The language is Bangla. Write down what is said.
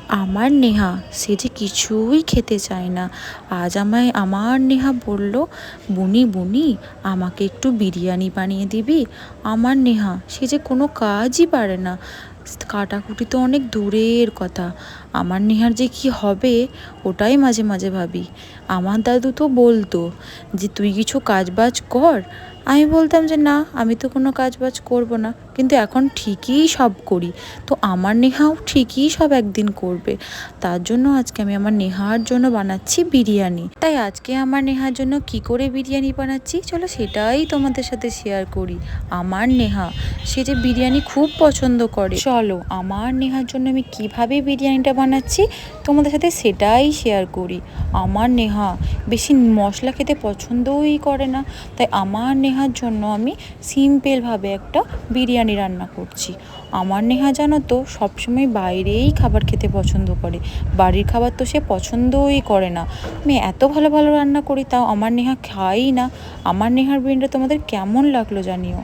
আমার নেহা সে যে কিছুই খেতে চায় না। আজ আমার নেহা বলল, বুনি বুনি আমাকে একটু বিরিয়ানি বানিয়ে দিবি। আমার নেহা সে যে কোনো কাজই পারে না, কাটাকুটি তো অনেক দূরের কথা। আমার নেহার যে কি হবে ওটাই মাঝে মাঝে ভাবি। আমার দাদু তো বলতো যে তুই কিছু কাজবাজ কর। আমি বলতাম যে না, আমি তো কোনো কাজবাজ করব না, কিন্তু এখন ঠিকই সব করি। তো আমার নেহাও ঠিকই সব একদিন করবে। তার জন্য আজকে আমি আমার নেহার জন্য বানাচ্ছি বিরিয়ানি। তাই আজকে আমার নেহার জন্য কি করে বিরিয়ানি বানাচ্ছি চলো সেটাই তোমাদের সাথে শেয়ার করি। আমার নেহা সে যে বিরিয়ানি খুব পছন্দ করে, চলো আমার নেহার জন্য আমি কিভাবে বিরিয়ানিটা বানাচ্ছি তোমাদের সাথে সেটাই শেয়ার করি। আমার নেহা বেশি মশলা খেতে পছন্দই করে না, তাই আমার নেহার জন্য আমি সিম্পলভাবে একটা বিরিয়ানি রান্না করছি। আমার নেহা জানো তো সবসময় বাইরেই খাবার খেতে পছন্দ করে, বাড়ির খাবার তো সে পছন্দই করে না। আমি এত ভালো ভালো রান্না করি তাও আমার নেহা খায়ই না। আমার নেহার বিরিয়ানিটা তোমাদের কেমন লাগলো জানিও।